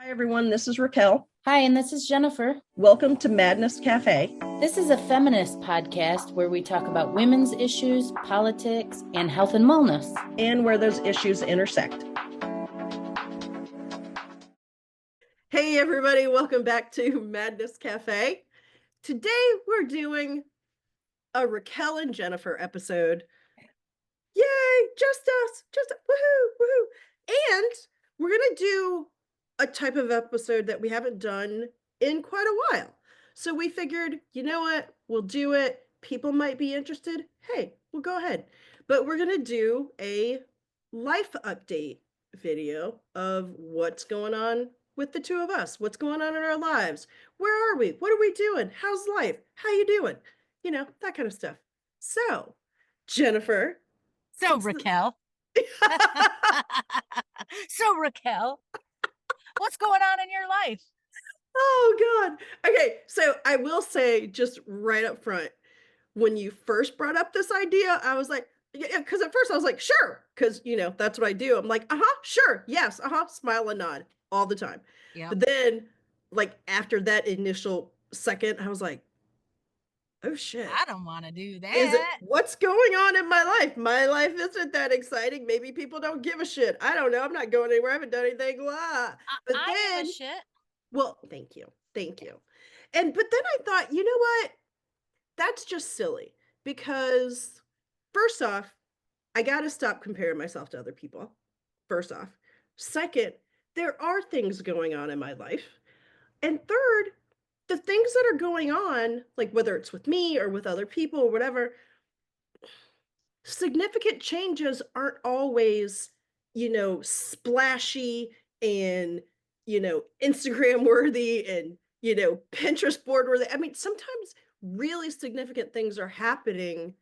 Hi, everyone. This is Raquel. Hi, and this is Jennifer. Welcome to Madness Cafe. This is a feminist podcast where we talk about women's issues, politics, and health and wellness. And where those issues intersect. Hey, everybody. Welcome back to Madness Cafe. Today, we're doing a Raquel and Jennifer episode. Yay! Just us. Just woohoo! Woohoo! And we're going to do a type of episode that we haven't done in quite a while. So we figured, you know what? We'll do it. People might be interested. Hey, we'll go ahead. But we're going to do a life update video of what's going on with the two of us. What's going on in our lives? Where are we? What are we doing? How's life? How you doing? You know, that kind of stuff. So, Jennifer. So Raquel, what's going on in your life? Oh God. Okay, so I will say just right up front, when you first brought up this idea, I was like, yeah, because at first I was like, sure, because that's what I do. I'm like, sure, yes, smile and nod all the time. Yeah. But then, like after that initial second, I was like, oh shit. I don't want to do that. Is it what's going on in my life? My life isn't that exciting. Maybe people don't give a shit. I don't know. I'm not going anywhere. I haven't done anything. Blah. But I then, give a shit. well, thank you. Thank you. But then I thought, you know what? That's just silly because first off, I got to stop comparing myself to other people. First off. Second, there are things going on in my life. And third, the things that are going on, like whether it's with me or with other people or whatever, significant changes aren't always, splashy and, Instagram worthy and, Pinterest board worthy. I mean, sometimes really significant things are happening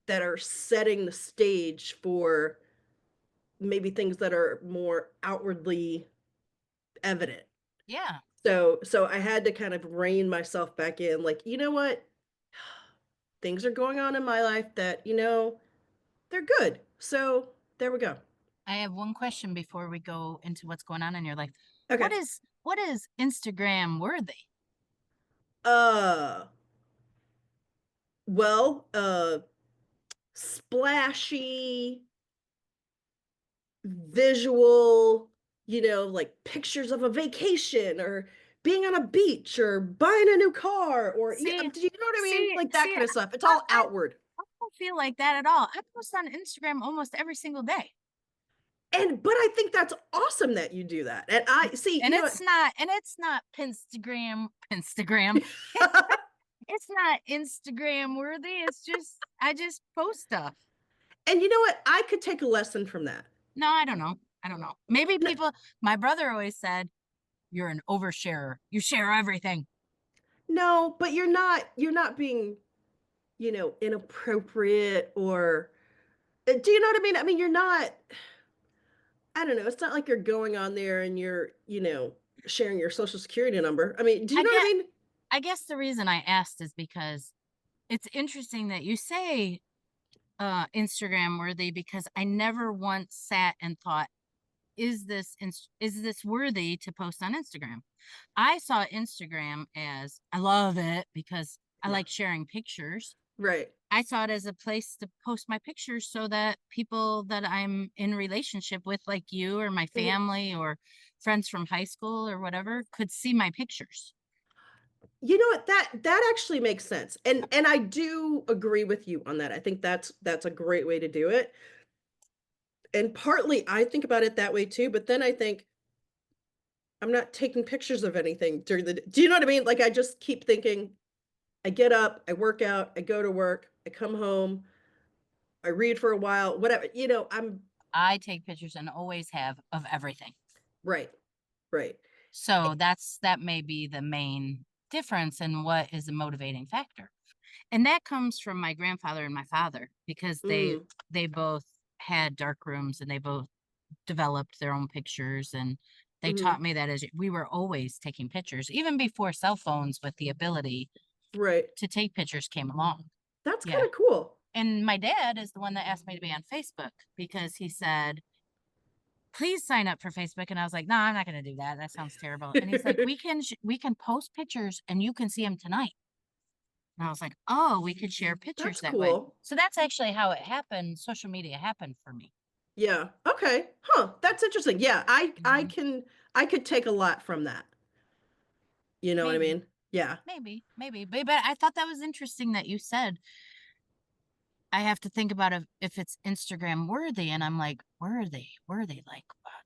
that are setting the stage for maybe things that are more outwardly evident. Yeah. So I had to kind of rein myself back in, like, you know what? Things are going on in my life that, they're good. So there we go. I have one question before we go into what's going on in your life. Okay. What is Instagram worthy? Uh, well, splashy, visual, like pictures of a vacation or being on a beach or buying a new car or do you know what I mean? Like that kind of stuff. It's all outward. I don't feel like that at all. I post on Instagram almost every single day. But I think that's awesome that you do that. And I see, and it's not Instagram. It's not Instagram worthy. It's just I just post stuff. And you know what? I could take a lesson from that. No, I don't know. Maybe people, my brother always said, you're an oversharer. You share everything. No, but you're not being, inappropriate or do you know what I mean? I mean, you're not, I don't know. It's not like you're going on there and you're, sharing your social security number. I mean, do you know what I mean? I guess the reason I asked is because it's interesting that you say Instagram worthy, because I never once sat and thought, is this worthy to post on Instagram? I saw Instagram as, I love it because I like sharing pictures. Right. I saw it as a place to post my pictures so that people that I'm in relationship with, like you or my family or friends from high school or whatever, could see my pictures. You know what, that actually makes sense. And I do agree with you on that. I think that's a great way to do it. And partly I think about it that way too, but then I think I'm not taking pictures of anything during the day. Do you know what I mean? Like I just keep thinking, I get up, I work out, I go to work, I come home, I read for a while, whatever, I take pictures and always have of everything. Right. So that may be the main difference in what is a motivating factor. And that comes from my grandfather and my father, because they both had dark rooms and they both developed their own pictures, and they taught me that as we were always taking pictures, even before cell phones with the ability to take pictures came along. That's kind of cool. And my dad is the one that asked me to be on Facebook, because he said, please sign up for Facebook. And I was like, no, I'm not going to do that. That sounds terrible. And he's like, we can post pictures and you can see them tonight. And I was like, oh, we could share pictures That's that way. cool. So that's actually how it happened. Social media happened for me. Yeah. Okay. Huh. That's interesting. Yeah, I Mhm. can I could take a lot from that. You know what I Maybe, mean? Yeah. maybe. But I thought that was interesting that you said I have to think about if it's Instagram worthy. And I'm like, worthy, worthy.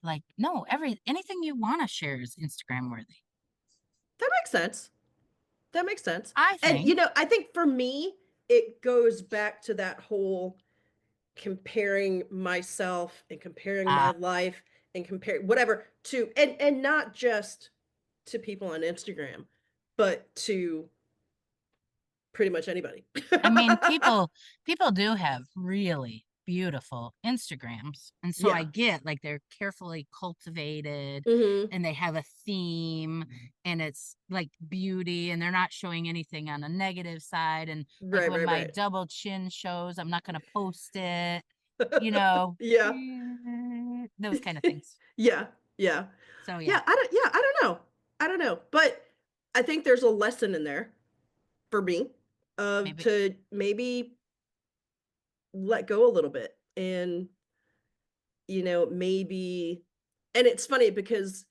Like, no, anything you want to share is Instagram worthy. That makes sense. That makes sense. I And think. I think for me, it goes back to that whole comparing myself and comparing my Uh, life and compare whatever to and not just to people on Instagram, but to pretty much anybody. I mean, people do have really beautiful Instagrams. And so I Yeah. get like they're carefully cultivated Mhm. and they have a theme and it's like beauty and they're not showing anything on a negative side. And like Right, when right, my right. double chin shows, I'm not going to post it, you know, Yeah. those kind of things. Yeah. Yeah. So yeah, Yeah, I don't know. I don't know. But I think there's a lesson in there for me of maybe. to maybe let go a little bit and maybe and it's funny because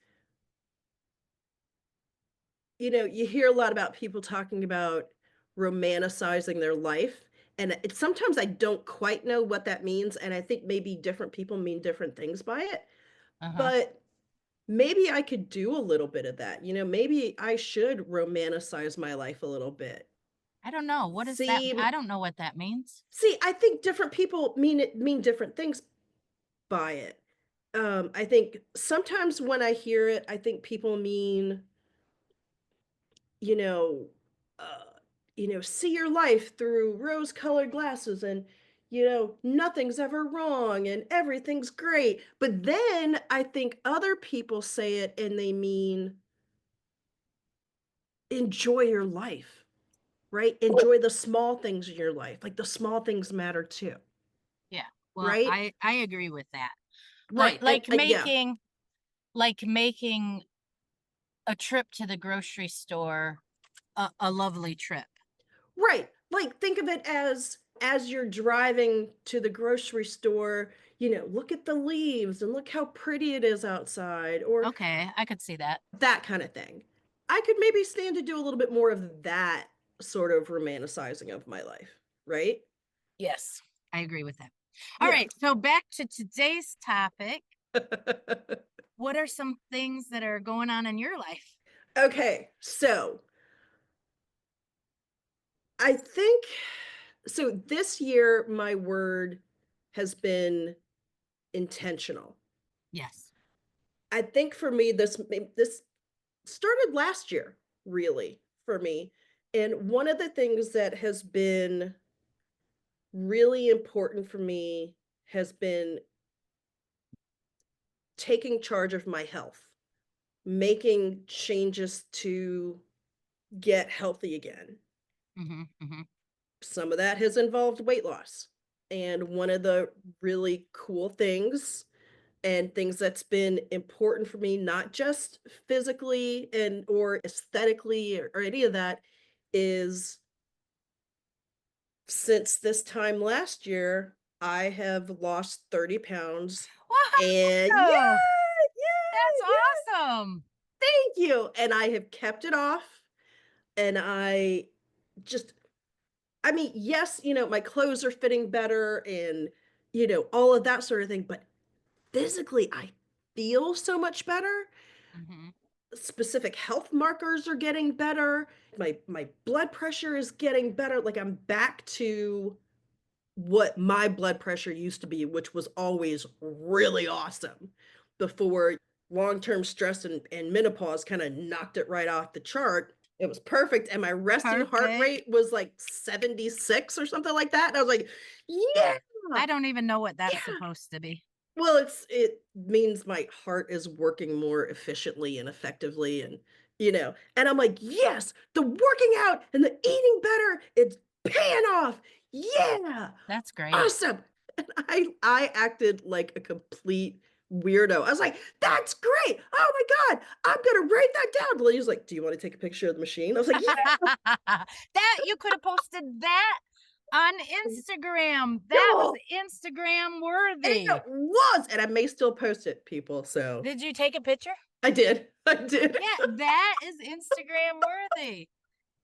you hear a lot about people talking about romanticizing their life and it's sometimes I don't quite know what that means and I think maybe different people mean different things by it. Uh-huh. But maybe I could do a little bit of that. Maybe I should romanticize my life a little bit. I don't know. What is that? See I don't know what that means. see, I think different people mean different things by it. I think sometimes when I hear it, I think people mean, you know, uh, see your life through rose-colored glasses and nothing's ever wrong and everything's great. But then I think other people say it and they mean enjoy your life, right? Enjoy the small things in your life. Like the small things matter too, Yeah. Well, right? I agree with that. Like Right. And like yeah, making like making a trip to the grocery store a lovely trip. right. Like think of it as you're driving to the grocery store, look at the leaves and look how pretty it is outside or Okay, I could see that. that kind of thing. I could maybe stand to do a little bit more of that sort of romanticizing of my life, right? Yes, I agree with that. All Yeah. right, so back to today's topic. What are some things that are going on in your life? Okay, so I think so this year my word has been intentional. Yes. I think for me this started last year really for me. And one of the things that has been really important for me has been taking charge of my health, making changes to get healthy again. Mhm. Mhm. Some of that has involved weight loss. And one of the really cool things and things that's been important for me, not just physically and or aesthetically or any of that, is since this time last year, I have lost 30 pounds. And yeah, Wow! That's yeah, yeah, awesome. thank you. And I have kept it off. And I just, I mean, yes, my clothes are fitting better and, all of that sort of thing. But physically, I feel so much better. Mhm. Specific health markers are getting better. My blood pressure is getting better. Like I'm back to what my blood pressure used to be, which was always really awesome before long-term stress and menopause kind of knocked it right off the chart. It was perfect. And my resting heart Perfect. rate was like 76 or something like that. And I was like, yeah, I don't even know what that's yeah. supposed to be. Well, it means my heart is working more efficiently and effectively and I'm like, "Yes, the working out and the eating better, it's paying off. Yeah, That's great. awesome." And I acted like a complete weirdo. I was like, "That's great. Oh my god, I'm gonna write that down." The lady's like, "Do you wanna take a picture of the machine?" I was like, "Yeah." That you could have posted that on Instagram. That was No, Instagram it worthy. was, and I may still post it, people, so Did you take a picture? I did. I did. Yeah, that is Instagram worthy.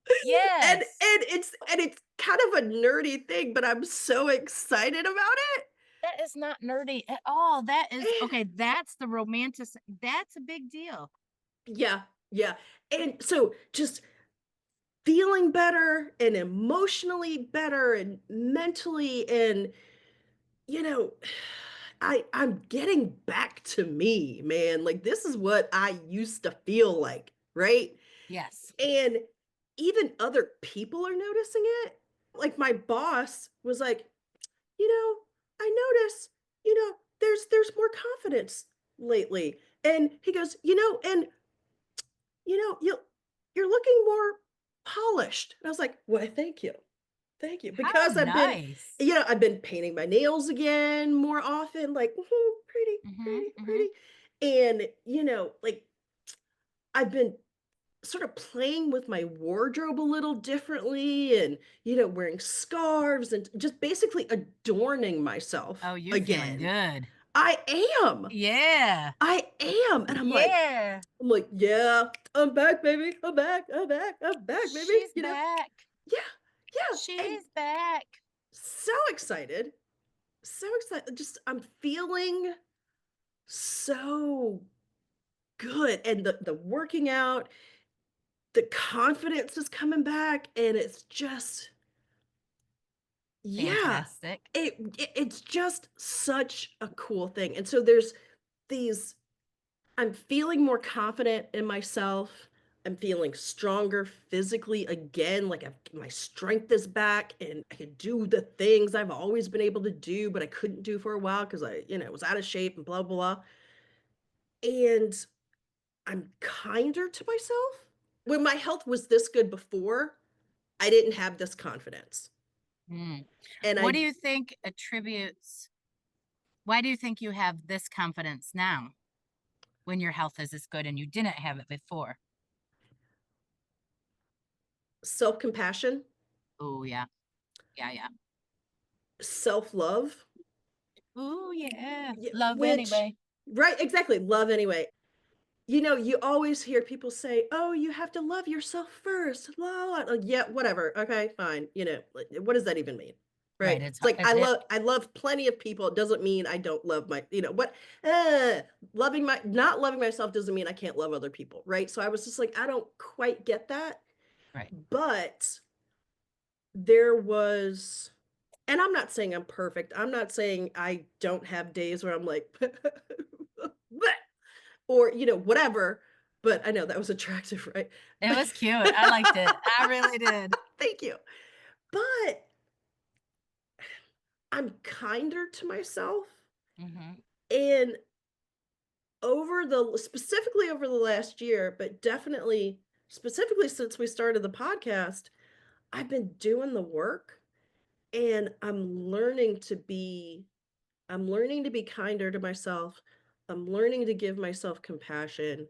And Yes. it's kind of a nerdy thing, but I'm so excited about it. That is not nerdy at all. That is okay, that's the romantic that's a big deal. Yeah, yeah, and so just feeling better and emotionally better and mentally and, you know, I'm getting back to me, man, like, this is what I used to feel like, right? Yes. And even other people are noticing it. Like, my boss was like, "You know, I notice, there's more confidence lately." And he goes, and you're looking more polished." And I was like, "Well, thank you. Thank you." How Because nice. I've been painting my nails again more often, like, pretty, Mhm, pretty, mhm. pretty. And, like, I've been sort of playing with my wardrobe a little differently and, wearing scarves and just basically adorning myself Oh, you're feeling again. good. I am. Yeah. I am. And Yeah. "Yeah, I'm back, baby. I'm back. I'm back. I'm back, baby." She's back. Yeah. Yeah. And She's back. so excited. So excited. Just I'm feeling so good. And the working out, the confidence is coming back. And it's just, yeah. Fantastic. It's just such a cool thing. And so there's these I'm feeling more confident in myself. I'm feeling stronger physically again, like my strength is back and I can do the things I've always been able to do, but I couldn't do for a while because was out of shape and blah, blah, blah. And I'm kinder to myself. When my health was this good before, I didn't have this confidence. Mm. And What I do you think attributes why do you think you have this confidence now when your health is as good and you didn't have it before? self compassion, Oh, yeah. Yeah, yeah. self love, Oh, yeah. yeah, Love which, anyway. right, exactly, love anyway. You always hear people say, "Oh, you have to love yourself first." La, la, la." Yeah, whatever. Okay, fine. Like, what does that even mean? Right, Right? it's It's like it I love plenty of people. It doesn't mean I don't love what uh, loving my not loving myself doesn't mean I can't love other people, right? So I was just like, I don't quite get that. right. But there was and I'm not saying I'm perfect. I'm not saying I don't have days where I'm like or, whatever, but I know that was attractive, right? It was cute. I liked it. I really did. Thank you. But I'm kinder to myself, Mhm. and specifically over the last year, but definitely specifically since we started the podcast, I've been doing the work, and I'm learning to be kinder to myself. I'm learning to give myself compassion.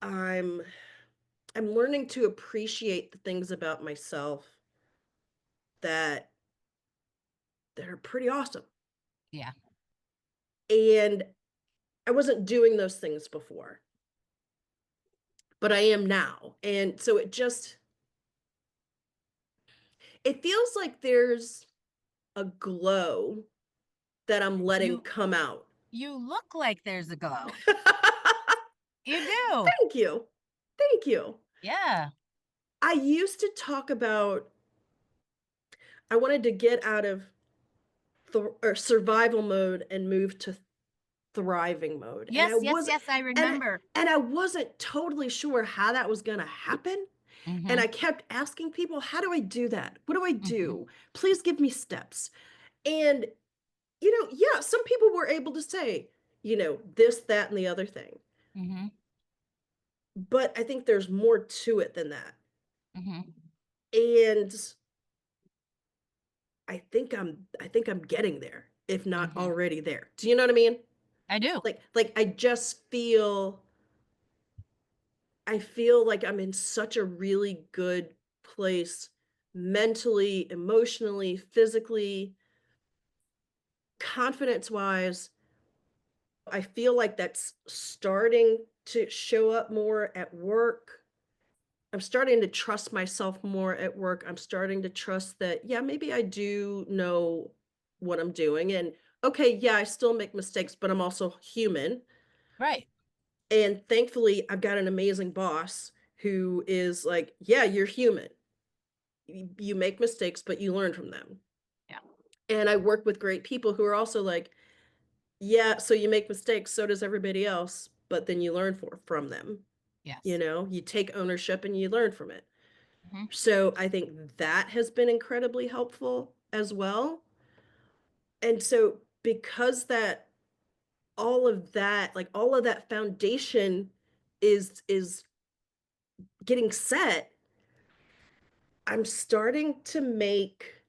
I'm I'm learning to appreciate the things about myself that that are pretty awesome. Yeah. And I wasn't doing those things before, but I am now. And so it feels like there's a glow that I'm letting You come out. you look like there's a glow. You do. Thank you. Thank you. Yeah. I used to talk about I wanted to get out of or survival mode and move to thriving mode. And I Yes, yes, was yes, I and remember. and I wasn't totally sure how that was going to happen. And Mhm. I kept asking people, "How do I do that? What do I Mhm. do? Please give me steps." And, yeah, some people were able to say, this, that, and the other thing. Mhm. But I think there's more to it than that. Mhm. And I think I'm getting there, if not Mhm. already there. Do you know what I mean? I do. Like I feel like I'm in such a really good place mentally, emotionally, physically, confidence-wise. I feel like that's starting to show up more at work. I'm starting to trust myself more at work. I'm starting to trust that, yeah, maybe I do know what I'm doing. And okay, yeah, I still make mistakes, but I'm also human. Right. And thankfully, I've got an amazing boss who is like, yeah, you're human. You make mistakes, but you learn from them. Yeah. And I work with great people who are also like, yeah, so you make mistakes, so does everybody else, but then you learn from them. You Yes. know, you take ownership and you learn from it. Hmm. So I think that has been incredibly helpful as well. And so because that all of that foundation is getting set, I'm starting to make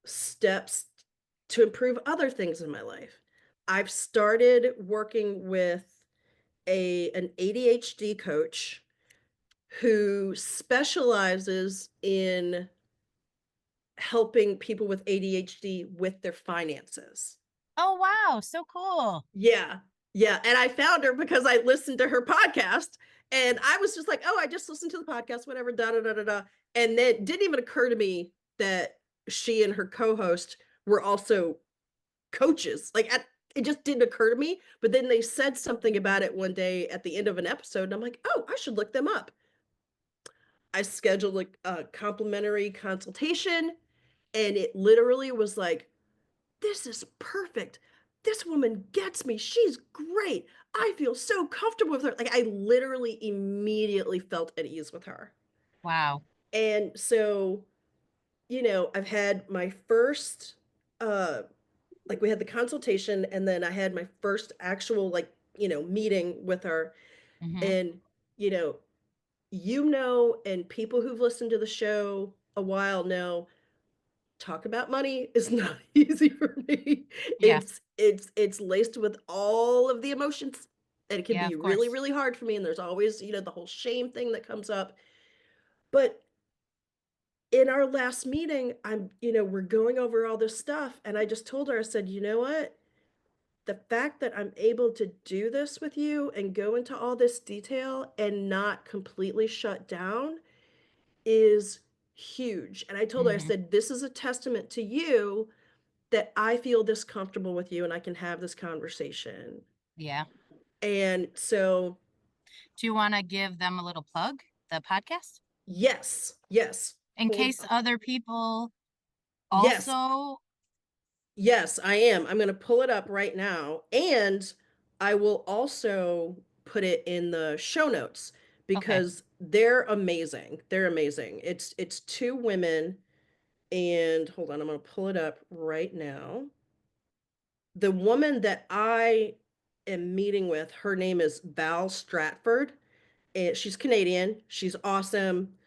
steps to improve other things in my life. I've started working with a an ADHD coach who specializes in helping people with ADHD with their finances. Oh, wow. So cool. Yeah. Yeah, and I found her because I listened to her podcast, and I was just like, "Oh, I just listened to the podcast, whatever, da da da da da," and then it didn't even occur to me that she and her co-host were also coaches. Like, it just didn't occur to me, but then they said something about it one day at the end of an episode, and I'm like, "Oh, I should look them up." I scheduled, like, a complimentary consultation, and it literally was like, "This is perfect. This woman gets me. She's great. I feel so comfortable with her." Like, I literally immediately felt at ease with her. Wow. And so, I've had my first, like, we had the consultation, and then I had my first actual, like, meeting with her. Hmm. And, you know, and people who've listened to the show a while know talk about money is not easy for me. Yeah. It's laced with all of the emotions, and it can Yeah, be of really, course. really hard for me, and there's always, the whole shame thing that comes up. But in our last meeting, we're going over all this stuff, and I just told her, I said, "You know what? The fact that I'm able to do this with you and go into all this detail and not completely shut down is huge." And I told her, I Hmm. said, "This is a testament to you that I feel this comfortable with you and I can have this conversation." Yeah. And so, Do you want to give them a little plug, the podcast? yes, yes. In Hold case on. other people Yes, also. yes, I am. I'm going to pull it up right now. And I will also put it in the show notes Okay. because they're amazing. They're amazing. It's two women, and hold on, I'm going to pull it up right now. The woman that I am meeting with, her name is Val Stratford, and she's Canadian. She's awesome.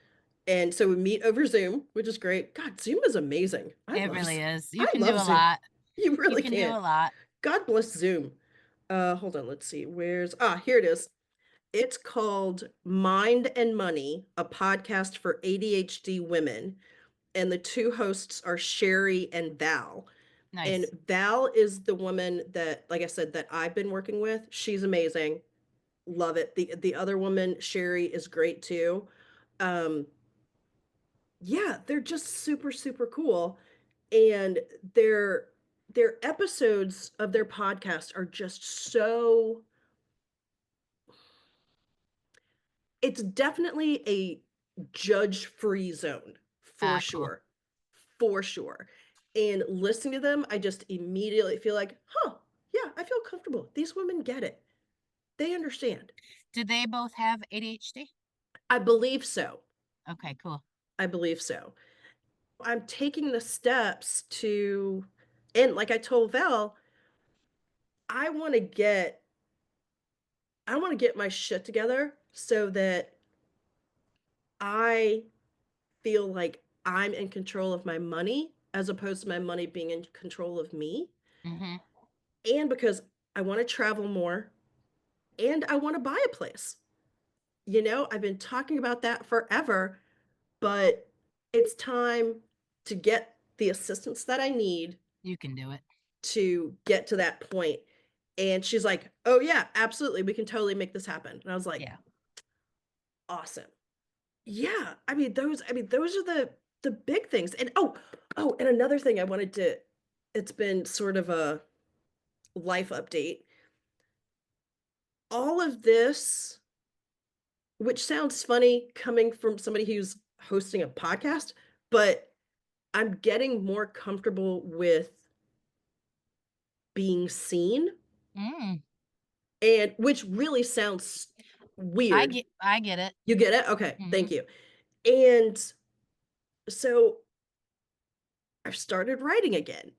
And so we meet over Zoom, which is great. God, Zoom is amazing. It really is. You I can do love a Zoom. lot. You You really can do can. a lot. God bless Zoom. Hold on, let's see. Here it is. It's called Mind and Money, a podcast for ADHD women. And the two hosts are Sherry and Val. And Nice. Val is the woman that, like I said, that I've been working with. She's amazing. Love it. The other woman, Sherry, is great too. Um, yeah, they're just super, super cool. And their episodes of their podcast are just so it's definitely a judge-free zone for Ah, cool. sure. For sure. And listening to them, I just immediately feel like, huh, yeah, I feel comfortable. These women get it. They understand. Do they both have ADHD? I believe so. Okay, cool. I believe so. I'm taking the steps to, and like I told Val, I want to get I want to get my shit together so that I feel like I'm in control of my money as opposed to my money being in control of me. Hmm. And because I want to travel more, and I want to buy a place. I've been talking about that forever, but it's time to get the assistance that I need You can do it. to get to that point. And she's like, "Oh yeah, absolutely. We can totally make this happen." And I was like, Yeah. "Awesome." Yeah. I mean those are the big things. And and another thing I wanted to it's been sort of a life update. All of this, which sounds funny coming from somebody who's hosting a podcast, but I'm getting more comfortable with being seen, Mm, and which really sounds weird. I get it. You get it? Okay, Hmm. thank you. And so I've started writing again.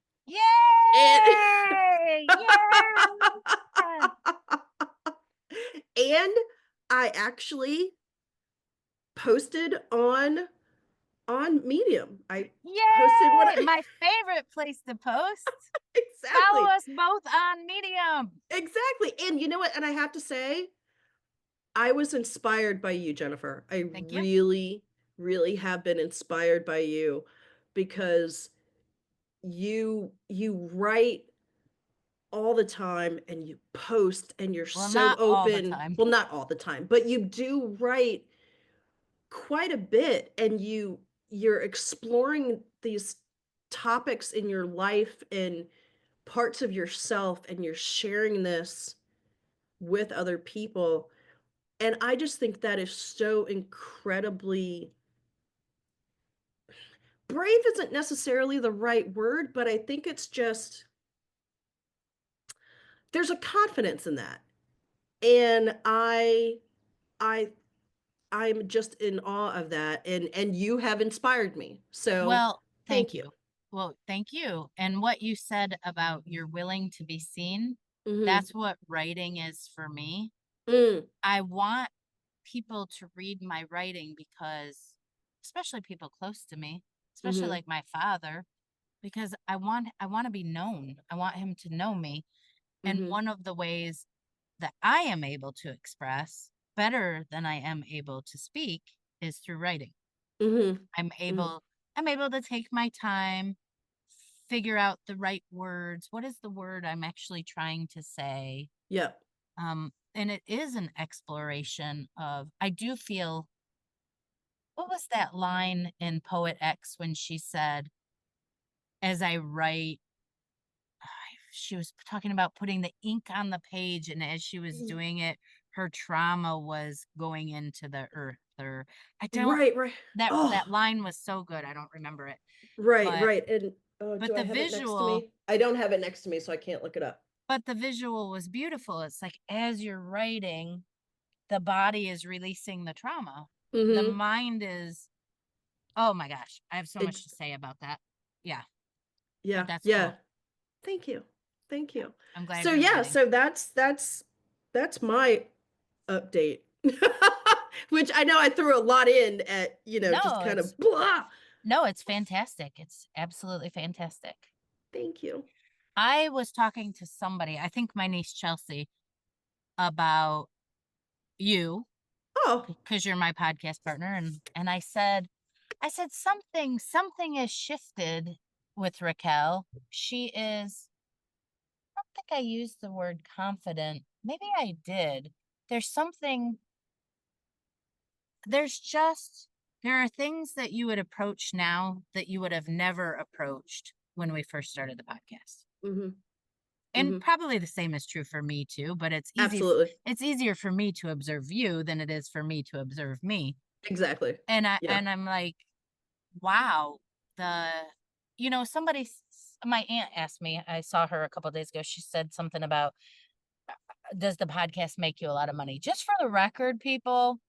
And Yay! Yeah! and I actually posted on Medium. I posted what Yay! I My favorite place to post. Follow exactly. us both on Medium. Exactly. And you know what? And I have to say, I was inspired by you, Jennifer. I Thank you. really, really have been inspired by you because you write all the time and you post and you're Well, so not all the open. time. Well, not all the time, but you do write quite a bit, and you're exploring these topics in your life and parts of yourself, and you're sharing this with other people. And I just think that is so incredibly brave isn't necessarily the right word, but I think it's just there's a confidence in that. And I I'm just in awe of that, and you have inspired me. So, Well, thank thank you. you. Well, thank you. And what you said about you're willing to be seen, Mhm. that's what writing is for me. Mm. I want people to read my writing because, especially people close to me, especially Mhm. like my father, because I want to be known. I want him to know me. And Mhm. one of the ways that I am able to express better than I am able to speak is through writing. Mhm. I'm Mhm. able I'm able to take my time, figure out the right words. What is the word I'm actually trying to say? Yep. And it is an exploration of I do feel what was that line in Poet X when she said, as I write, she was talking about putting the ink on the page, and as she was Y doing it, her trauma was going into the earth. Or I don't right, right. that Oh, line was so good. I don't remember it. right, But right, and oh, but do I the have it next to visual me? I don't have it next to me, so I can't look it up. but the visual was beautiful. It's like as you're writing, the body is releasing the trauma. The Mhm. mind is oh my gosh, I have so much Ex to say about that. Yeah, but yeah, that's yeah. cool. Thank you. Thank Yeah. you. I'm glad So, you're yeah, writing. so that's my update. Which I know I threw a lot in at, just No, kind it's of blah. no, it's fantastic. It's absolutely fantastic. Thank you. I was talking to somebody, I think my niece Chelsea, about you Oh, because you're my podcast partner, and I said something has shifted with Raquel. She is I don't think I used the word confident. Maybe I did. There's something there's just there are things that you would approach now that you would have never approached when we first started the podcast. mhm, And mhm. probably the same is true for me too, but Absolutely. it's easier for me to observe you than it is for me to observe me. Exactly. Yeah. And I'm like, wow, the somebody my aunt asked me, I saw her a couple days ago. She said something about does the podcast make you a lot of money? Just for the record, people,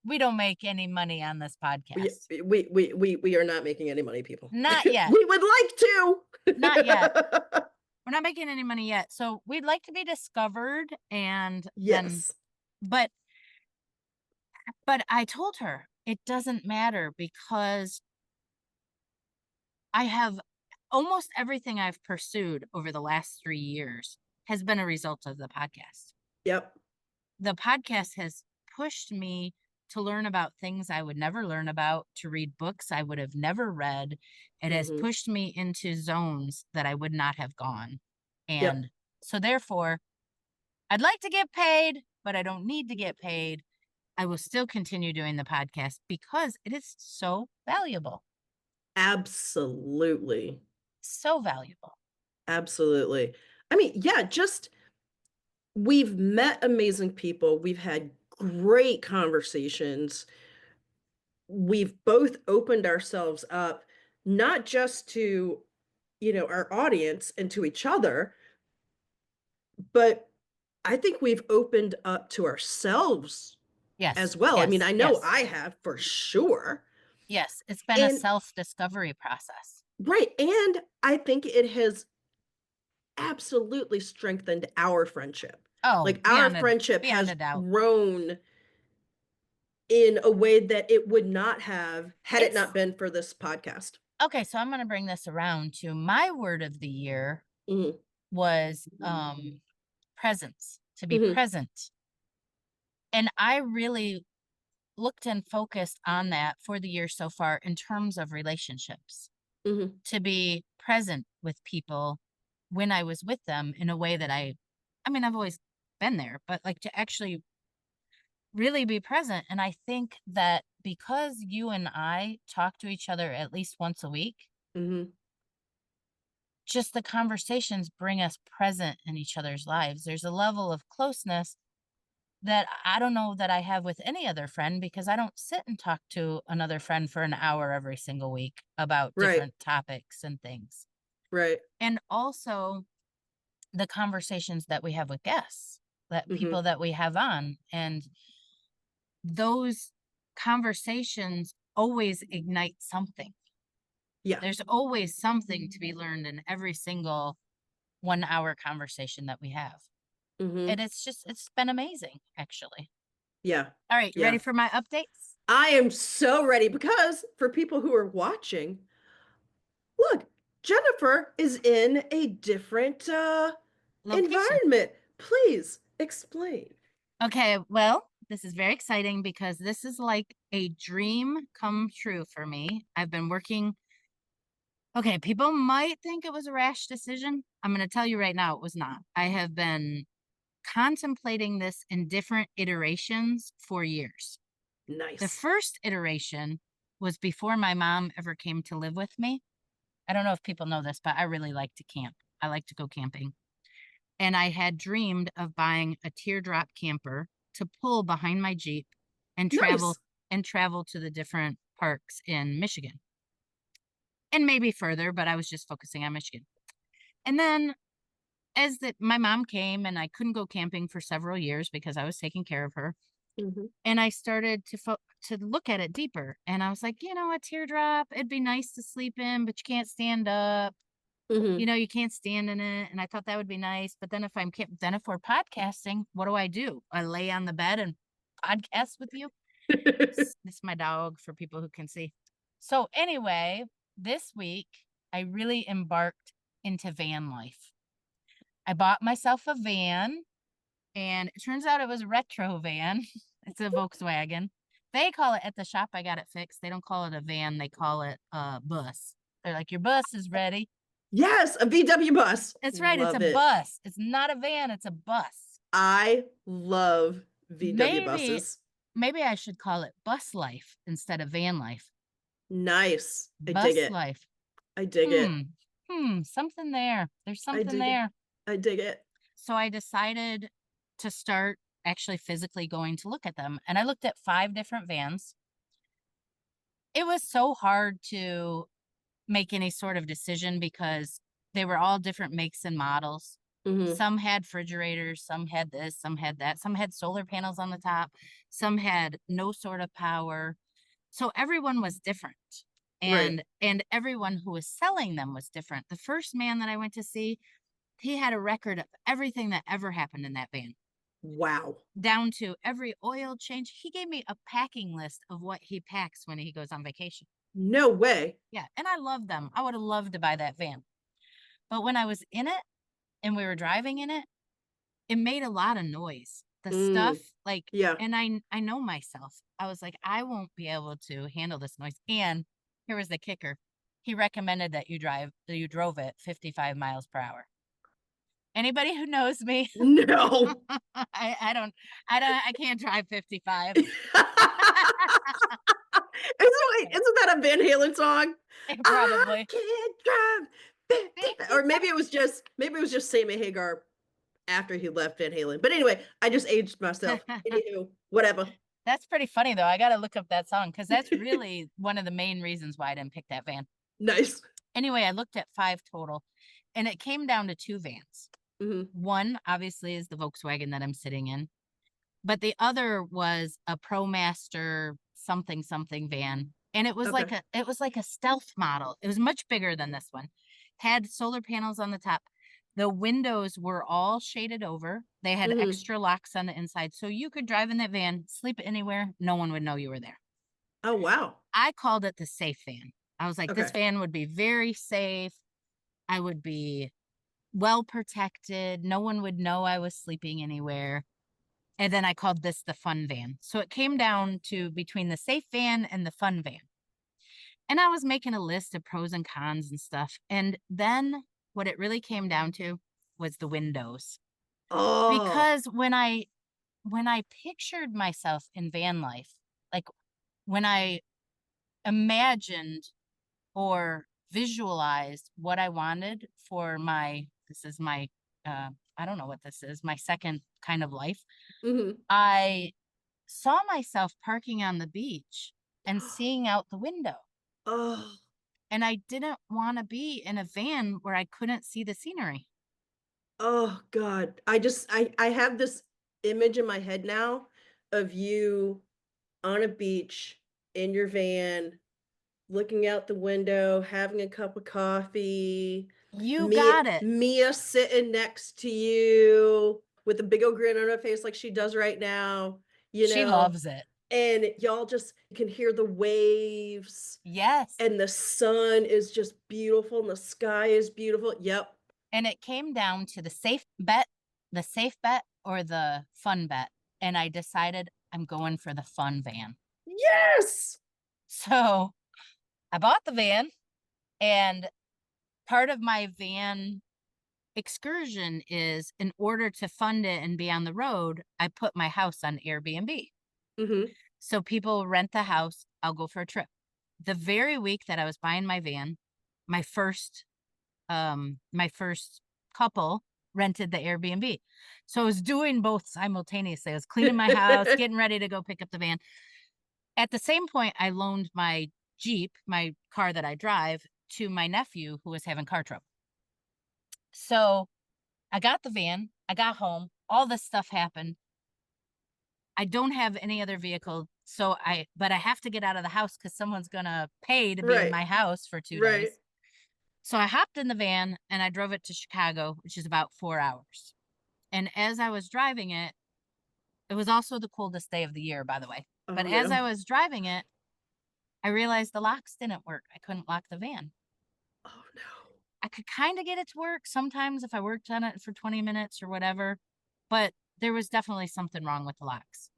we don't make any money on this podcast. We are not making any money, people. Not yet. We would like Not yet. to. We're not making any money yet. So we'd like to be discovered and then Yes. but but I told her it doesn't matter because I have almost everything I've pursued over the last 3 years. has been a result of the podcast. Yep. The podcast has pushed me to learn about things I would never learn about, to read books I would have never read. It has Mhm. pushed me into zones that I would not have gone. Yep. And so, therefore, I'd like to get paid, but I don't need to get paid. I will still continue doing the podcast because it is so valuable. Absolutely. So valuable. Absolutely. I mean, yeah, just we've met amazing people. We've had great conversations. We've both opened ourselves up, not just to, our audience and to each other, but I think we've opened up to ourselves Yes. as well. I mean, Yes. I know Yes. I have for sure. Yes. It's been a And self discovery process. right. And I think it has absolutely strengthened our friendship. Oh, Like our friendship beyond has a doubt. grown in a way that it would not have had it It's not been for this podcast. okay. So I'm going to bring this around to my word of the year Mhm, was presence, to be mhm, present. And I really looked and focused on that for the year so far in terms of relationships, mhm. to be present with people when I was with them in a way that I mean, I've always been there, but like to actually really be present. And I think that because you and I talk to each other at least once a week, Mhm. just the conversations bring us present in each other's lives. There's a level of closeness that I don't know that I have with any other friend because I don't sit and talk to another friend for an hour every single week about Right, different topics and things. right. And also the conversations that we have with guests, that Mhm. people that we have on, and those conversations always ignite something. Yeah. There's always something to be learned in every single 1 hour conversation that we have. And Mhm. it's been amazing, actually. Yeah. All right, you ready Yeah. for my updates? I am so ready because for people who are watching, look, Jennifer is in a different, Location. environment. Please explain. Okay, well, this is very exciting because this is like a dream come true for me. I've been working. Okay, people might think it was a rash decision. I'm going to tell you right now, it was not. I have been contemplating this in different iterations for years. The Nice. first iteration was before my mom ever came to live with me. I don't know if people know this, but I really like to camp. I like to go camping. And I had dreamed of buying a teardrop camper to pull behind my Jeep and Nice. travel to the different parks in Michigan and maybe further, but I was just focusing on Michigan. And then my mom came and I couldn't go camping for several years because I was taking care of her. Mhm. And I started to look at it deeper. And I was like, a teardrop, it'd be nice to sleep in, but you can't stand up. Mhm. You can't stand in it. And I thought that would be nice. But then then if we're podcasting, what do? I lay on the bed and podcast with you. This is my dog for people who can see. So anyway, this week I really embarked into van life. I bought myself a van and it turns out it was a retro van. It's a Volkswagen. They call it at the shop I got it fixed. They don't call it a van, they call it a bus. They're like, your bus is ready. Yes, a VW bus. It's right. It's a Love it. bus. It's not a van. It's a bus. I love VW Maybe, buses. maybe I should call it bus life instead of van life. Nice. I dig Bus it. life. I dig it. Hmm. Something there. There's I something dig it. there. I dig it. So I decided to start actually physically going to look at them. And I looked at 5 different vans. It was so hard to make any sort of decision because they were all different makes and models. Mhm. Some had refrigerators, some had this, some had that, some had solar panels on the top, some had no sort of power. So everyone was different. Right. And everyone who was selling them was different. The first man that I went to see, he had a record of everything that ever happened in that van, Wow. down to every oil change. He gave me a packing list of what he packs when he goes on vacation. No way. Yeah, and I love them. I would have loved to buy that van. But when I was in it and we were driving in it, it made a lot of noise. The Mm, stuff, like, yeah. and I know myself. I was like, I won't be able to handle this noise. And here was the kicker. He recommended that you drove it 55 miles per hour. Anybody who knows me, No. I don't, I can't drive 55. Isn't that a Van Halen song? I Probably can't drive 55, or 55. maybe it was just Sammy Hagar after he left Van Halen. But anyway, I just aged myself. Anywho, whatever. That's pretty funny though. I got to look up that song because that's really one of the main reasons why I didn't pick that van. Nice. Anyway, I looked at 5 total and it came down to 2 vans. Mhm. One obviously is the Volkswagen that I'm sitting in, but the other was a ProMaster something something van. And Okay. it was like a stealth model. It was much bigger than this one. Had solar panels on the top. The windows were all shaded over. They had Mhm. extra locks on the inside. So you could drive in that van, sleep anywhere, no one would know you were there. Oh, wow. I called it the safe van. I was like, this Okay. van would be very safe. I would be well protected. No one would know I was sleeping anywhere. And then I called this the fun van. So it came down to between the safe van and the fun van. And I was making a list of pros and cons and stuff. And then what it really came down to was the windows. Oh. Because when I pictured myself in van life, like when I imagined or visualized what I wanted for my this is my I don't know what this is, my second kind of life. Mhm. I saw myself parking on the beach and seeing out the window. Oh. And I didn't want to be in a van where I couldn't see the scenery. Oh god. I have this image in my head now of you on a beach in your van, looking out the window, having a cup of coffee, You got it. Mia sitting next to you with a big old grin on her face like she does right now, you She know, loves it. and y'all just can hear the waves, Yes. and the sun is just beautiful, and the sky is beautiful. Yep. And it came down to the safe bet or the fun bet. And I decided I'm going for the fun van. Yes! So I bought the van, and part of my van excursion is in order to fund it and be on the road, I put my house on Airbnb. Mhm. So people rent the house, I'll go for a trip. The very week that I was buying my van, my first my first couple rented the Airbnb. So I was doing both simultaneously. I was cleaning my house, getting ready to go pick up the van. At the same point, I loaned my Jeep, my car that I drive, to my nephew who was having car trouble. So I got the van, I got home, all this stuff happened. I don't have any other vehicle. But I have to get out of the house because someone's going to pay to be in Right, my house for 2 days. right. So I hopped in the van and I drove it to Chicago, which is about 4 hours. And as I was driving it, it was also the coldest day of the year, by the way. But Oh, as I no. was driving it, I realized the locks didn't work. I couldn't lock the van. Oh, no. I could kind of get it to work sometimes if I worked on it for 20 minutes or whatever, but there was definitely something wrong with the locks.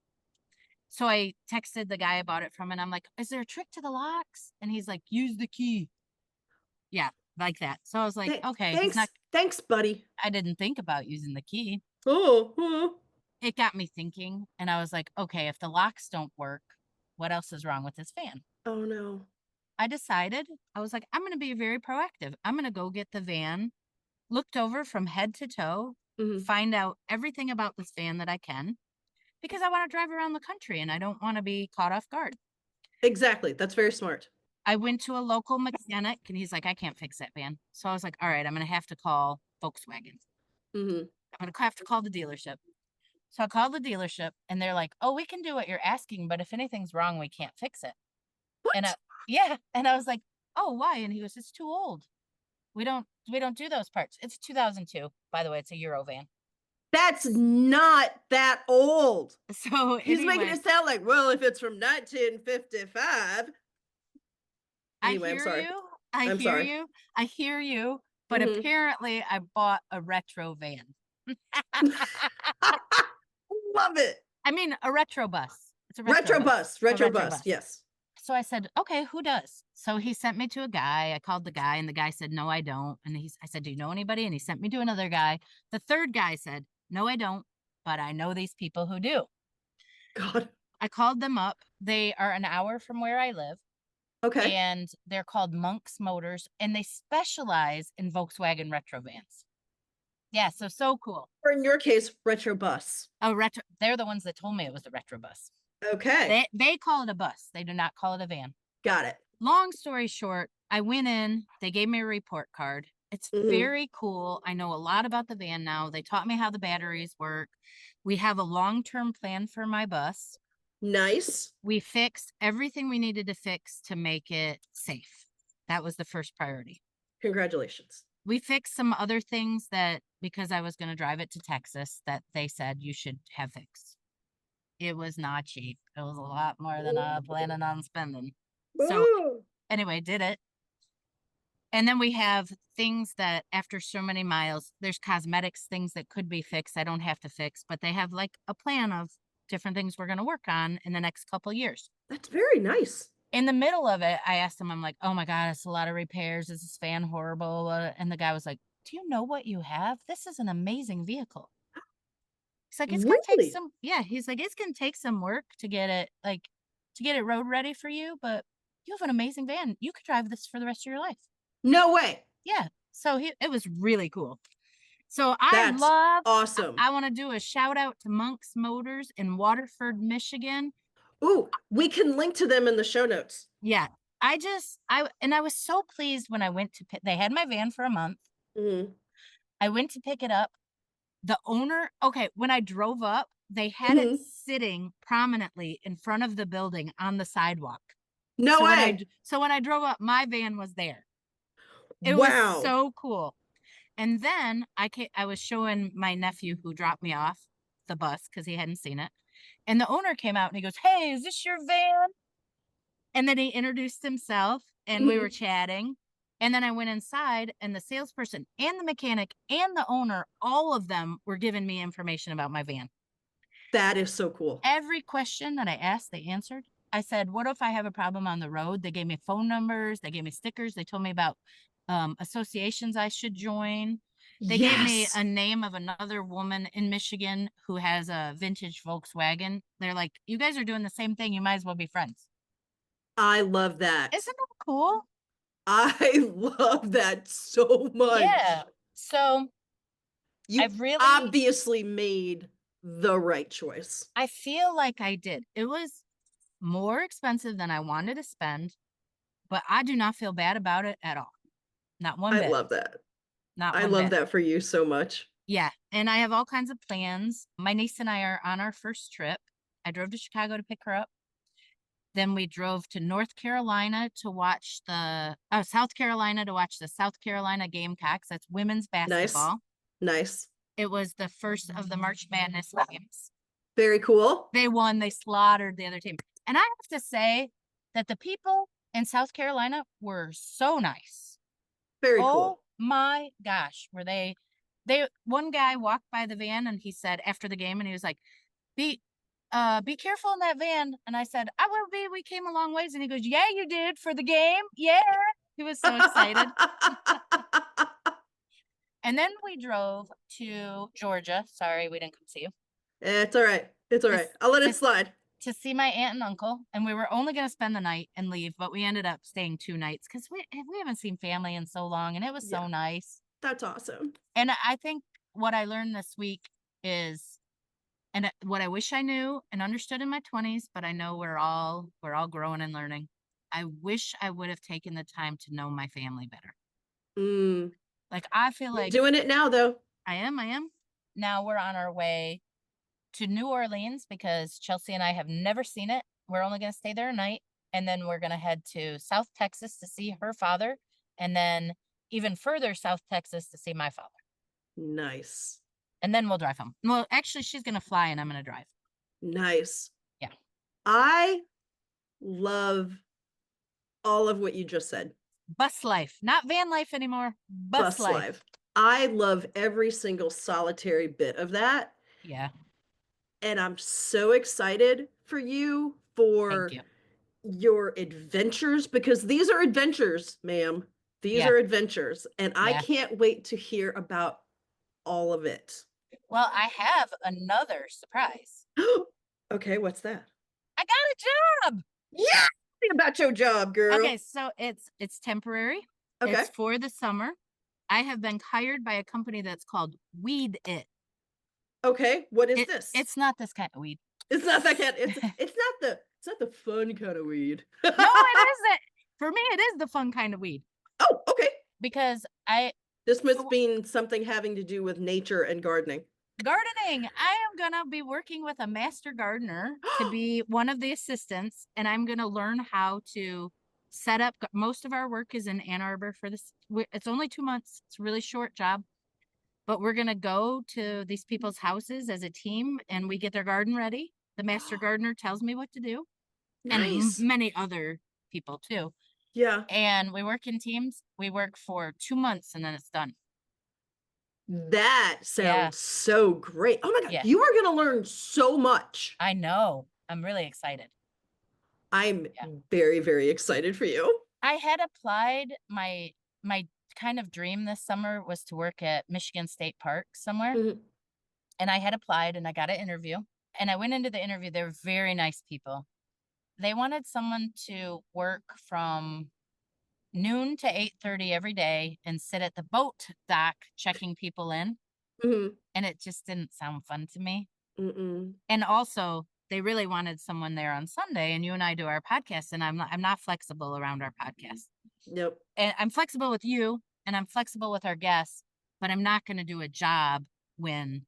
So I texted the guy I bought it from and I'm like, is there a trick to the locks? And he's like, use the key. Yeah, like that. So I was like, okay, he's not, Thanks, buddy. I didn't think about using the key. Oh, oh. It got me thinking, and I was like, okay, if the locks don't work, what else is wrong with this van? Oh, no. I decided, I was like, I'm going to be very proactive. I'm going to go get the van, looked over from head to toe, Mhm. find out everything about this van that I can, because I want to drive around the country and I don't want to be caught off guard. Exactly, that's very smart. I went to a local mechanic and he's like, I can't fix that van. So I was like, all right, I'm going to have to call Volkswagen. Mhm. I'm going to have to call the dealership. So I called the dealership and they're like, oh, we can do what you're asking, but if anything's wrong, we can't fix it. And What? yeah. And I was like, oh, why? And he goes, it's too old. We don't do those parts. It's 2002. By the way, it's a Euro van. That's not that old. So He's making anyway, it sound like, well, if it's from 1955. I Anyway, I'm hear sorry. you. I I'm hear sorry. you. I hear you. But Mhm. apparently I bought a retro van. Love it. I mean, a retro bus. It's a retro Retro bus. bus, A retro retro bus. bus. Yes. So I said, okay, who does? So he sent me to a guy. I called the guy, and the guy said, no, I don't. And I said, do you know anybody? And he sent me to another guy. The third guy said, no, I don't, but I know these people who do. God. I called them up. They are an hour from where I live, Okay. and they're called Monks Motors, and they specialize in Volkswagen retro vans. Yeah, so cool. Or in your case, retro bus. A retro. They're the ones that told me it was a retro bus. Okay. They call it a bus. They do not call it a van. Got it. Long story short, I went in, they gave me a report card. It's very cool. I know a lot about the van now. They taught me how the batteries work. We have a long-term plan for my bus. Nice. We fixed everything we needed to fix to make it safe. That was the first priority. Congratulations. We fixed some other things that, because I was going to drive it to Texas, that they said you should have fixed. It was not cheap. It was a lot more than I planning on spending. So anyway, did it. And then we have things that after so many miles, there's cosmetics, things that could be fixed. I don't have to fix, but they have like a plan of different things we're going to work on in the next couple of years. That's very nice. In the middle of it, I asked him, I'm like, oh my God, it's a lot of repairs. Is this fan horrible? And the guy was like, do you know what you have? This is an amazing vehicle. He's like, it's going to take Really? some, yeah, he's like, it's going to take some work to get it, like, to get it road ready for you, but you have an amazing van. You could drive this for the rest of your life. No way. Yeah. So it was really cool. So I That's love, awesome. I want to do a shout out to Monks Motors in Waterford, Michigan. Ooh, we can link to them in the show notes. Yeah. I was so pleased when I went to pick, they had my van for a month. I went to pick it up. The owner, okay, when I drove up, they had it sitting prominently in front of the building on the sidewalk. No way. So when I drove up, my van was there. It was Wow. so cool. And then I was showing my nephew who dropped me off the bus because he hadn't seen it. And the owner came out and he goes, hey, is this your van? And then he introduced himself and we were chatting. And then I went inside and the salesperson and the mechanic and the owner, all of them were giving me information about my van. That is so cool. Every question that I asked, they answered. I said, what if I have a problem on the road? They gave me phone numbers. They gave me stickers. They told me about associations I should join. They gave me a name of another woman in Michigan who has a vintage Volkswagen. They're like, you guys are doing the same thing. You might as well be friends. I love that. Isn't that cool? I love that so much. Yeah. So you obviously made the right choice. I feel like I did. It was more expensive than I wanted to spend, but I do not feel bad about it at all. Not one bit. I love that. Not I one love bit. that for you so much. Yeah. And I have all kinds of plans. My niece and I are on our first trip. I drove to Chicago to pick her up. Then we drove to North Carolina to watch South Carolina to watch the South Carolina Gamecocks. That's women's basketball. Nice. It was the first of the March Madness games. Very cool. They won. They slaughtered the other team. And I have to say that the people in South Carolina were so nice. Very cool. Oh my gosh. Were they one guy walked by the van and he said after the game and he was like, be careful in that van. And I said, I will be. We came a long ways. And he goes, yeah, you did for the game. Yeah. He was so excited. And then we drove to Georgia. Sorry, we didn't come see you. It's all right. It's all right. I'll let it slide. To see my aunt and uncle. And we were only going to spend the night and leave, but we ended up staying 2 nights because we haven't seen family in so long. And it was so nice. That's awesome. And I think what I learned this week is, and what I wish I knew and understood in my 20s, but I know we're all growing and learning. I wish I would have taken the time to know my family better. Like, I feel like you're doing it now, though. I am. Now we're on our way to New Orleans because Chelsea and I have never seen it. We're only going to stay there a night. And then we're going to head to South Texas to see her father. And then even further South Texas to see my father. Nice. And then we'll drive home. Well, actually, she's going to fly and I'm going to drive. Nice. Yeah. I love all of what you just said. Bus life, not van life anymore. Bus life. I love every single solitary bit of that. Yeah. And I'm so excited for you Thank for you. your adventures because these are adventures, ma'am. These Yeah. are adventures. And I Yeah. can't wait to hear about all of it. Well, I have another surprise. Okay, what's that? I got a job. Yeah, tell me about your job, Okay, girl. so it's temporary. Okay. It's for the summer. I have been hired by a company that's called Weed It. Okay, what is It this? it's not this kind of weed. It's not that kind. It's not the fun kind of weed. No, it isn't. For me, it is the fun kind of weed Oh, okay. because I This must so mean something having to do with nature and gardening. gardening. I am gonna be working with a master gardener to be one of the assistants, and I'm gonna learn how to set up. Most of our work is in Ann Arbor for this. It's only 2 months. It's a really short job, but we're gonna go to these people's houses as a team, and we get their garden ready. The master gardener tells me what to do, and Nice. many other people too. Yeah. And we work in teams. We work for 2 months, and then it's done. That Yeah, sounds so great. Oh my God, yeah. you are going to learn so much. I know. I'm really excited. I'm Yeah. very, very excited for you. I had applied my kind of dream this summer was to work at Michigan State Park somewhere, Mhm, and I had applied and I got an interview, and I went into the interview. They were very nice people. They wanted someone to work from noon to 8:30 every day and sit at the boat dock checking people in, mhm, and it just didn't sound fun to me. mm-mm. And also, they really wanted someone there on Sunday, and you and I do our podcast, and I'm not flexible around our podcast. Yep. And I'm flexible with you and I'm flexible with our guests, but I'm not going to do a job when,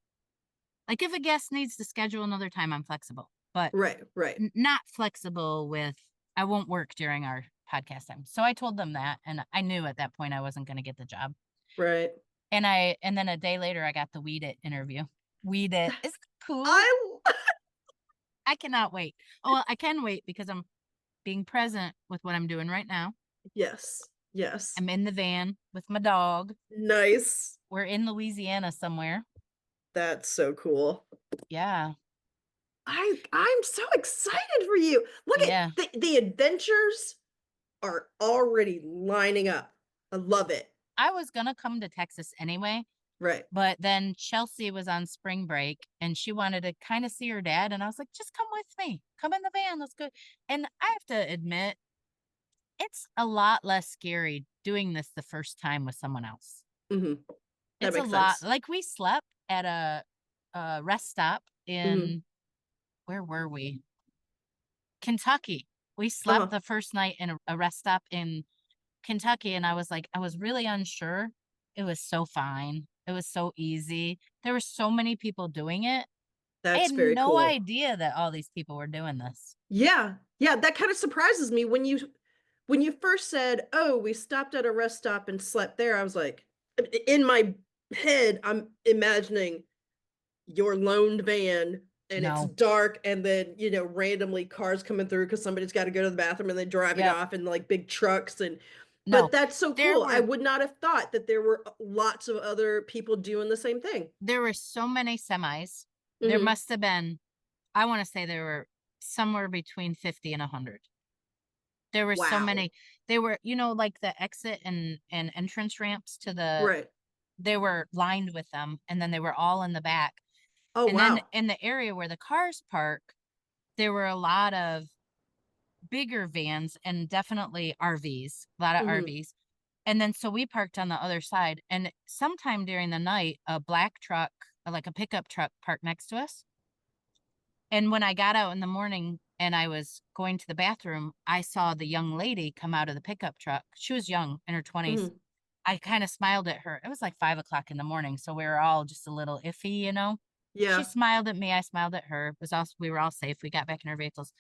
like, if a guest needs to schedule another time, I'm flexible, but Right, right, not flexible with, I won't work during our podcast time. So I told them that. And I knew at that point I wasn't going to get the job. right. And then a day later, I got the Weed It interview. Weed It. Isn't it cool? I I cannot wait. Oh, well, I can wait because I'm being present with what I'm doing right now. yes. Yes. I'm in the van with my dog. Nice. We're in Louisiana somewhere. That's so cool. Yeah. I'm so excited for you. Look at Yeah. the adventures are already lining up. I love it. I was gonna come to Texas anyway, Right. but then Chelsea was on spring break and she wanted to kind of see her dad. And I was like, just come with me. Come in the van. Let's go. And I have to admit, it's a lot less scary doing this the first time with someone else. Mhm. That It's a makes lot sense. like we slept at a rest stop Mhm. in where were we? Kentucky. We slept Uh-huh. the first night in a rest stop in Kentucky, and I was like, I was really unsure. It was so fine. It was so easy. There were so many people doing it. I That's had very no cool. idea that all these people were doing this. Yeah. Yeah, that kind of surprises me when you first said, "Oh, we stopped at a rest stop and slept there." I was like, in my head, I'm imagining your loaned van and it's No. dark and then, randomly cars coming through because somebody's got to go to the bathroom and they're driving Yep. off in like big trucks and No. but that's so There cool. I were would not have thought that there were lots of other people doing the same thing. there were so many semis. There Mhm. must have been, I want to say there were somewhere between 50 and 100. There were so Wow. many. They were, like the exit and entrance ramps to Right. they were lined with them, and then they were all in the back. Oh, And then wow. in the area where the cars park, there were a lot of bigger vans and definitely RVs, a lot of Mhm. RVs. And then so we parked on the other side. And sometime during the night, a black truck, like a pickup truck, parked next to us. And when I got out in the morning and I was going to the bathroom, I saw the young lady come out of the pickup truck. She was young in her 20s. Mhm. I kind of smiled at her. It was like 5 o'clock in the morning. So we were all just a little iffy. She Yeah. smiled at me. I smiled at her. It was also, we were all safe. We got back in our vehicles.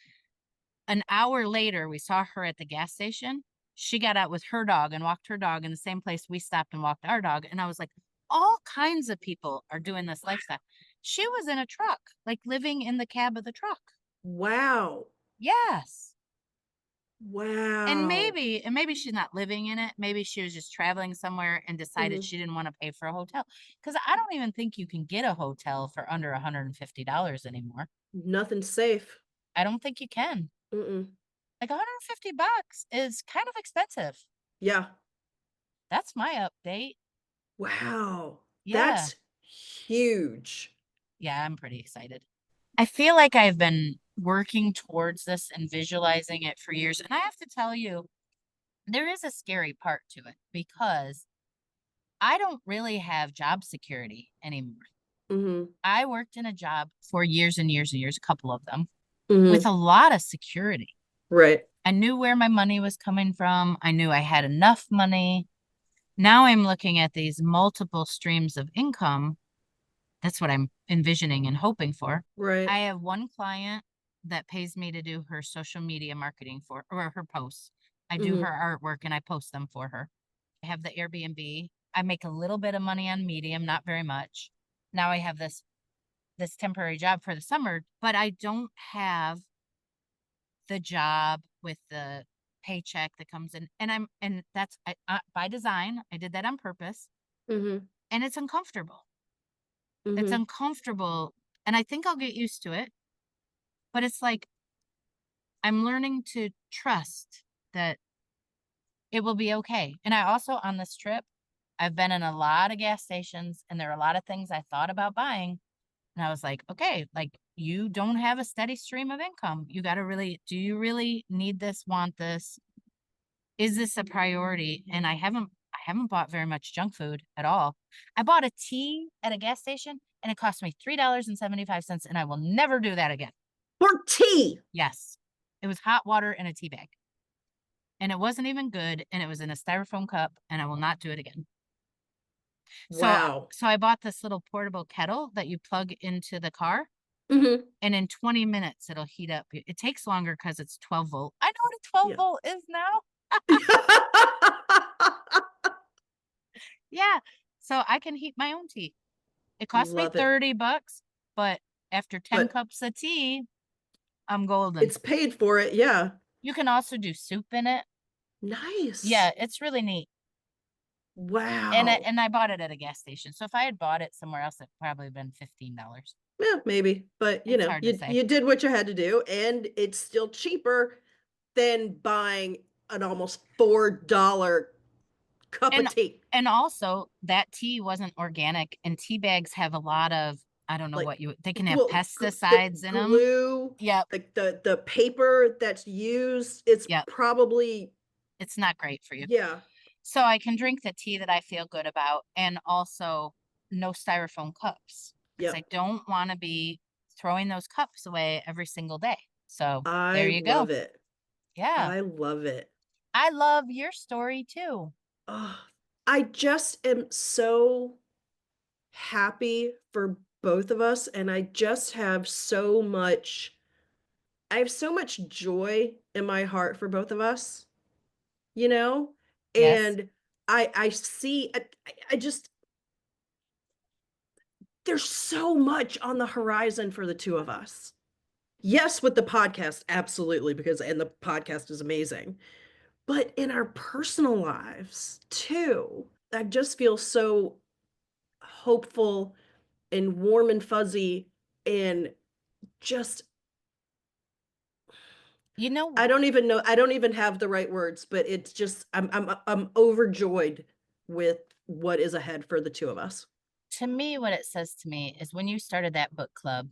An hour later, we saw her at the gas station. She got out with her dog and walked her dog in the same place we stopped and walked our dog. And I was like, all kinds of people are doing this lifestyle. She was in a truck, like living in the cab of the truck. Wow. Yes. And Wow. maybe she's not living in it. Maybe she was just traveling somewhere and decided Mhm. she didn't want to pay for a hotel. Because I don't even think you can get a hotel for under $150 anymore. Nothing safe. I don't think you can. Mm-mm. Like $150 is kind of expensive. Yeah. That's my update. Wow. Yeah. That's huge. Yeah, I'm pretty excited. I feel like I've been working towards this and visualizing it for years. And I have to tell you, there is a scary part to it because I don't really have job security anymore. Mhm. I worked in a job for years and years and years, a couple of them, with Mhm. a lot of security. Right. I knew where my money was coming from. I knew I had enough money. Now I'm looking at these multiple streams of income. That's what I'm envisioning and hoping for. Right. I have one client that pays me to do her social media marketing for or her posts. I do her Mhm. artwork and I post them for her. I have the Airbnb. I make a little bit of money on Medium, not very much. Now I have this temporary job for the summer, but I don't have the job with the paycheck that comes in. And that's by design. I did that on purpose, Mhm. and it's uncomfortable. It's Mhm. uncomfortable, and I think I'll get used to it, but it's like I'm learning to trust that it will be okay. And I also on this trip, I've been in a lot of gas stations and there are a lot of things I thought about buying. And I was like, okay, like you don't have a steady stream of income. You got to really, do you really need this, want this? Is this a priority? And I haven't bought very much junk food at all. I bought a tea at a gas station and it cost me $3.75 and I will never do that again. For tea. Yes. It was hot water in a tea bag. And it wasn't even good and it was in a styrofoam cup and I will not do it again. So Wow. so I bought this little portable kettle that you plug into the car Mhm. and in 20 minutes it'll heat up. It takes longer cuz it's 12 volt. I know what a 12 Yeah. volt is now. Yeah. So I can heat my own tea. It cost me Love it. $30, but after 10 But cups of tea, I'm golden. it's paid for it, yeah. You can also do soup in it. Yeah, Nice. it's really neat. Wow. And I bought it at a gas station. So if I had bought it somewhere else, it probably been $15. Yeah, maybe, but, It's hard to say. you did what you had to do, and it's still cheaper than buying an almost $4 cup of And tea. and also that tea wasn't organic and tea bags have a lot of I don't know Like, what you they can have well, the pesticides in them. glue, Yep, like, the paper that's used, it's yep. probably It's not great for you. yeah, So I can drink the tea that I feel good about and also no styrofoam cups because I yep. don't want to be throwing those cups away every single day. So there I you go. love it. Yeah. I love it. I love your story too. Oh, I just am so happy for both of us, and I have so much joy in my heart for both of us, you know? Yes. And I see I just there's so much on the horizon for the 2 of us. Yes, with the podcast, absolutely, because and the podcast is amazing. But in our personal lives too, I just feel so hopeful and warm and fuzzy and just You know, I don't even have the right words, but it's just I'm overjoyed with what is ahead for the 2 of us. to me, what it says to me is when you started that book club,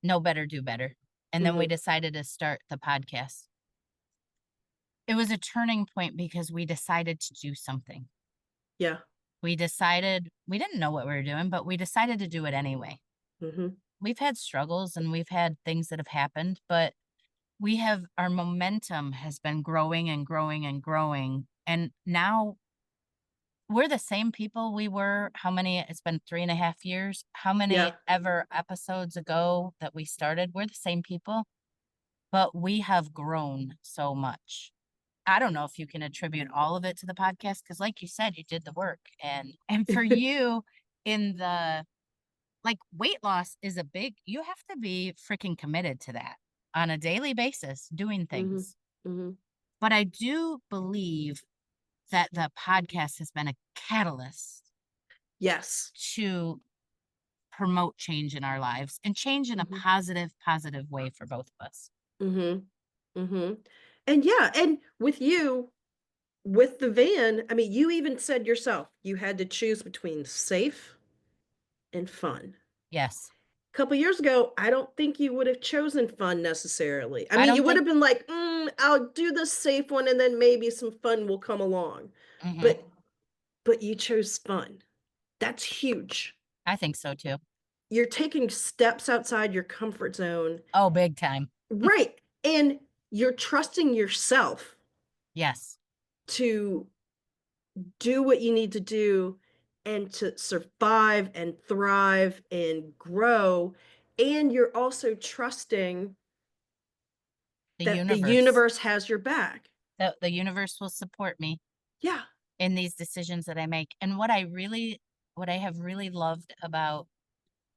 know better, do better. And then we Mhm. decided to start the podcast. It was a turning point because we decided to do something. Yeah. We decided we didn't know what we were doing, but we decided to do it anyway. Mhm. We've had struggles and we've had things that have happened, but we have our momentum has been growing and growing and growing. And now we're the same people we were. How many? It's been 3.5 years. How many Yeah. ever episodes ago that we started? We're the same people, but we have grown so much. I don't know if you can attribute all of it to the podcast because, like you said, you did the work, and for you in the like weight loss is a big. You have to be freaking committed to that on a daily basis, doing Mhm. things. Mhm. But I do believe that the podcast has been a catalyst Yes. to promote change in our lives and change in a Mhm. positive way for both of us. Mhm. Mhm. And yeah, and with you, with the van, I mean, you even said yourself, you had to choose between safe and fun. Yes. A couple years ago, I don't think you would have chosen fun necessarily. I I mean, you don't would think have been like, I'll do the safe one and then maybe some fun will come along." mhm, But but you chose fun. That's huge. I think so too. You're taking steps outside your comfort zone. Oh, big time. Right. And you're trusting yourself Yes. to do what you need to do and to survive and thrive and grow. And you're also trusting The that the universe. universe has your back. The universe will support me Yeah. in these decisions that I make. And what I have really loved about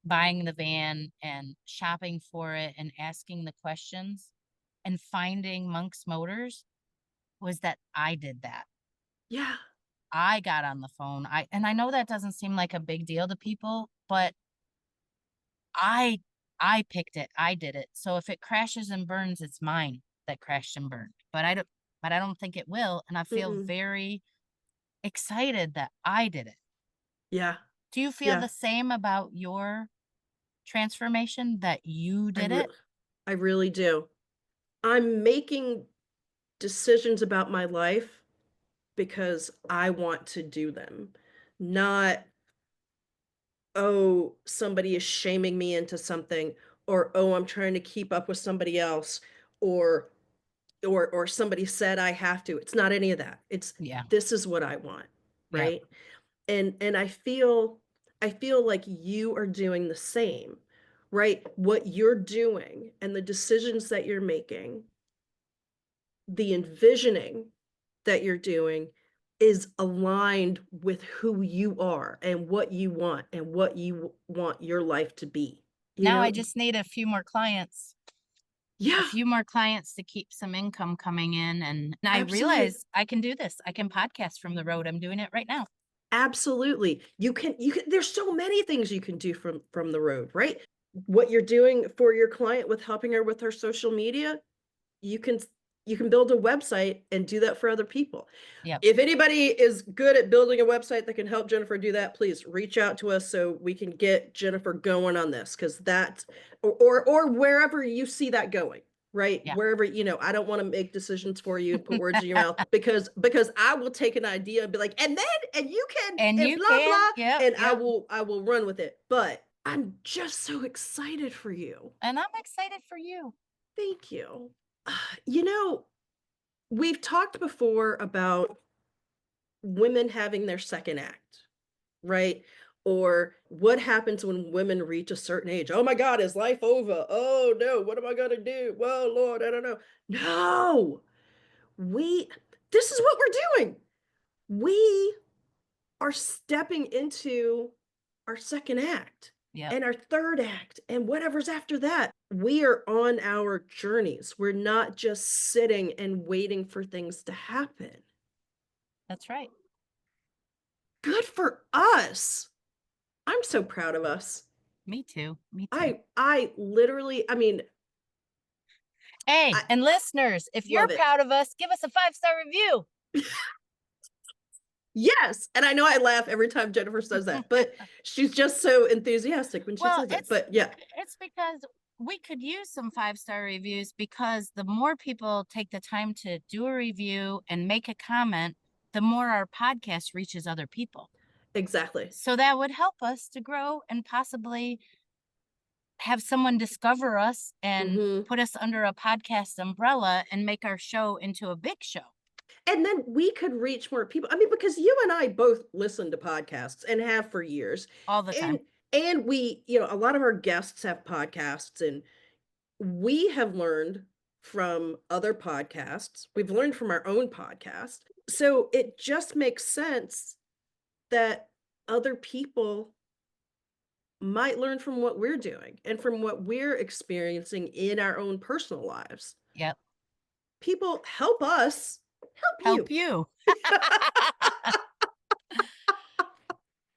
buying the van and shopping for it and asking the questions and finding Monk's Motors was that I did that. Yeah. I got on the phone. I know that doesn't seem like a big deal to people, but I I picked it. I did it. So if it crashes and burns, it's mine that crashed and burned. But I don't think it will, and I feel Mm-mm. very excited that I did it. Yeah. Do you feel Yeah. the same about your transformation that you I did re- it? I really do. I'm making decisions about my life because I want to do them, not, oh, somebody is shaming me into something, or oh, I'm trying to keep up with somebody else, or or somebody said I have to. It's not any of that. It's Yeah. this is what I want, Yep. right? And I feel like you are doing the same, right? What you're doing and the decisions that you're making, the envisioning that you're doing is aligned with who you are and what you want and what you want your life to be. You Now I know? just need a few more clients. A Yeah, few more clients to keep some income coming in, and I absolutely. realize I can do this. I can podcast from the road. I'm doing it right now. Absolutely. You can there's so many things you can do from the road, right? What you're doing for your client with helping her with her social media, you can you can build a website and do that for other people. Yep. If anybody is good at building a website that can help Jennifer do that, please reach out to us so we can get Jennifer going on this because that's or wherever you see that going, right? Yeah. Wherever, I don't want to make decisions for you and put words in your mouth because I will take an idea and be like, and then and you can And and you blah can. blah Yep. and Yep. I will run with it. But I'm just so excited for you. And I'm excited for you. Thank you. You know, we've talked before about women having their second act, right? Or what happens when women reach a certain age? Oh my God, is life over? Oh no, what am I gonna do? Well, Lord, I don't know. No, we, this is what we're doing. We are stepping into our second act Yep. and our third act and whatever's after that. We are on our journeys. We're not just sitting and waiting for things to happen. That's right. Good for us. I'm so proud of us. Me too. Me too. I literally, I mean, Hey, I and listeners, if you're love it. proud of us, give us a 5-star review. Yes, and I know I laugh every time Jennifer says that, but she's just so enthusiastic when she Well, says it. But yeah, it's because we could use some 5-star reviews because the more people take the time to do a review and make a comment, the more our podcast reaches other people. exactly. So that would help us to grow and possibly have someone discover us and Mhm. put us under a podcast umbrella and make our show into a big show And then we could reach more people. I mean, because you and I both listen to podcasts and have for years. all the And time. we, a lot of our guests have podcasts and we have learned from other podcasts. We've learned from our own podcast. So it just makes sense that other people might learn from what we're doing and from what we're experiencing in our own personal lives. Yep. people help us help Help you.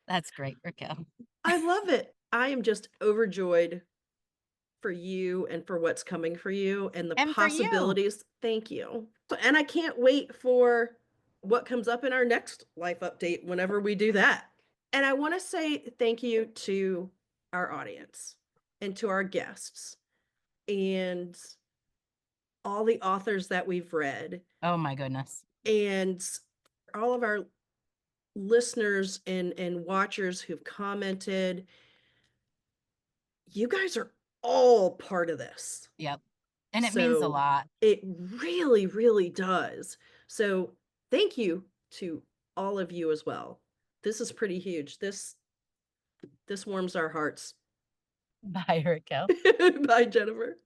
That's great, Raquel. I love it. I am just overjoyed for you and for what's coming for you and the And for you. possibilities. Thank you. And I can't wait for what comes up in our next life update whenever we do that. And I want to say thank you to our audience and to our guests and all the authors that we've read Oh my goodness. and all of our listeners and watchers who've commented. You guys are all part of this. Yep. And it means a So lot. it really, really does. So thank you to all of you as well. This is pretty huge. This warms our hearts. Bye, Raquel. Bye, Jennifer.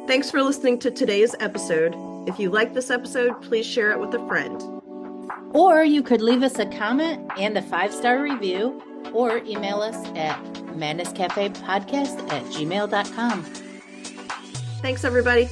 Thanks for listening to today's episode. If you like this episode, please share it with a friend. Or you could leave us a comment and a 5-star review, or email us at madnesscafepodcast@gmail.com. Thanks, everybody.